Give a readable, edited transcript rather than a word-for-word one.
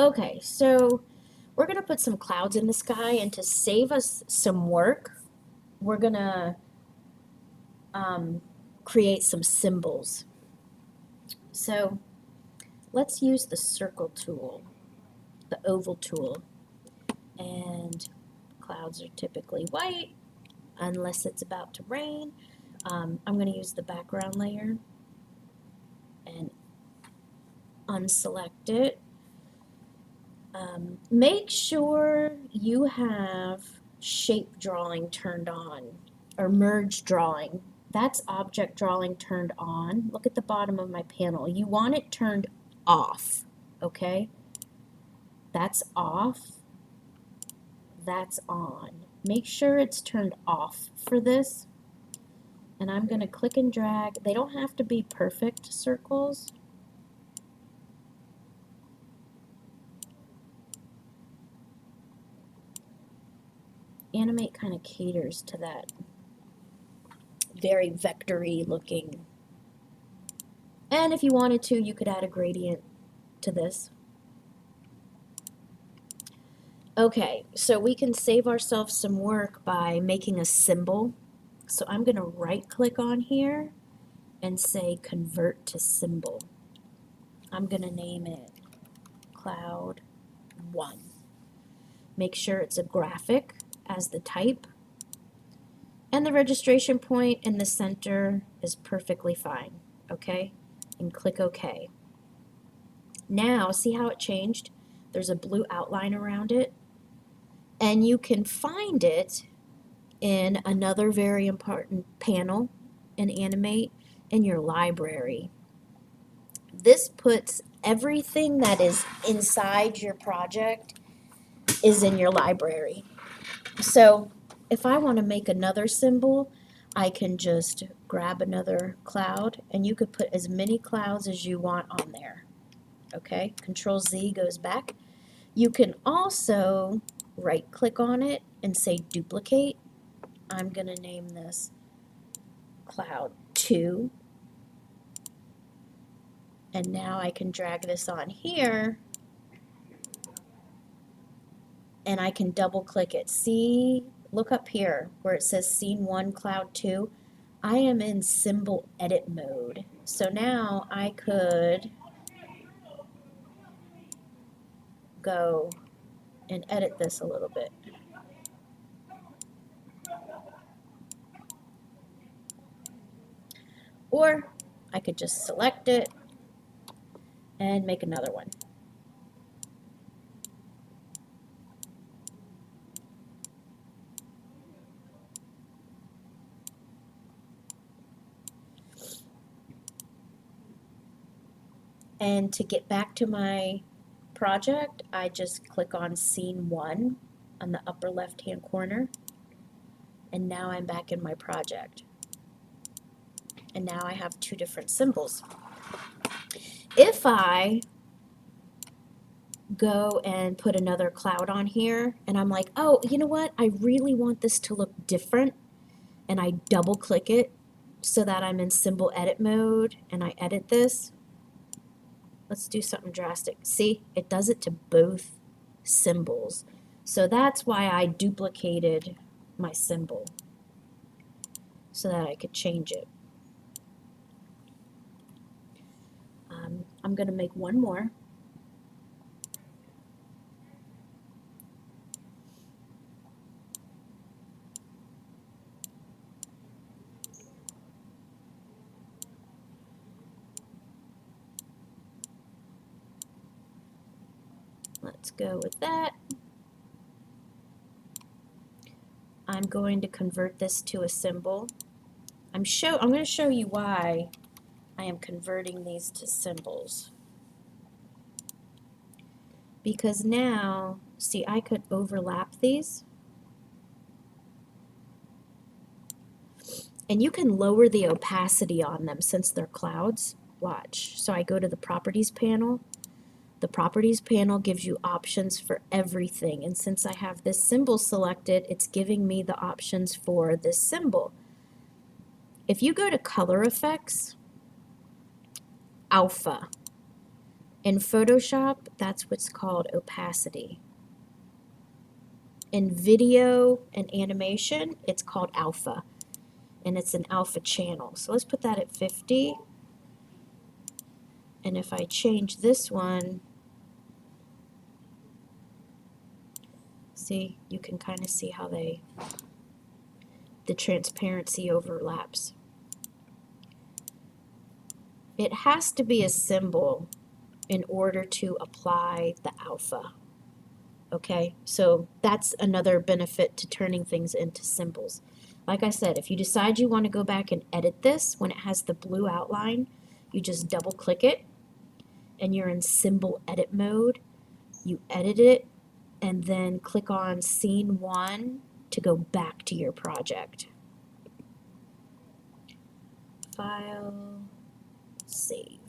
Okay, so we're gonna put some clouds in the sky, and to save us some work, we're gonna um, create some symbols. So let's use the circle tool, the oval tool, and clouds are typically white unless it's about to rain. I'm going to use the background layer and unselect it. Make sure you have shape drawing turned on, or merge drawing. That's object drawing turned on. Look at the bottom of my panel. You want it turned off, okay? That's off. That's on. Make sure it's turned off for this. And I'm going to click and drag. They don't have to be perfect circles. Animate kind of caters to that very vectory looking. And if you wanted to, you could add a gradient to this. Okay, so we can save ourselves some work by making a symbol. So I'm going to right click on here and say convert to symbol. I'm going to name it Cloud 1. Make sure it's a graphic as the type. And the registration point in the center is perfectly fine, okay? And click OK. Now, see how it changed? There's a blue outline around it. And you can find it in another very important panel in Animate in your library. This puts everything that is inside your project is in your library. So if I want to make another symbol, I can just grab another cloud, and you could put as many clouds as you want on there. Okay, Control Z goes back. You can also right click on it and say duplicate. I'm going to name this Cloud 2. And now I can drag this on here, and I can double click it. See, look up here where it says Scene 1, Cloud 2. I am in symbol edit mode. So now I could go and edit this a little bit. Or I could just select it and make another one. And to get back to my project, I just click on Scene 1 on the upper left-hand corner. And now I'm back in my project. And now I have two different symbols. If I go and put another cloud on here, and I'm like, oh, you know what? I really want this to look different, and I double click it so that I'm in symbol edit mode, and I edit this. Let's do something drastic. See, it does it to both symbols. So that's why I duplicated my symbol so that I could change it. I'm going to make one more. Let's go with that. I'm going to convert this to a symbol. I'm going to show you why I am converting these to symbols. Because now, see, I could overlap these. And you can lower the opacity on them since they're clouds. Watch. So I go to the Properties panel. The Properties panel gives you options for everything. And since I have this symbol selected, it's giving me the options for this symbol. If you go to Color Effects, Alpha, In Photoshop, that's what's called opacity. In video and animation, it's called alpha, and it's an alpha channel. So let's put that at 50. And if I change this one, see, you can kind of see how the transparency overlaps. It has to be a symbol in order to apply the alpha. Okay, so that's another benefit to turning things into symbols. Like I said, if you decide you want to go back and edit this when it has the blue outline, you just double click it and you're in symbol edit mode. You edit it and then click on scene 1 to go back to your project. File, save.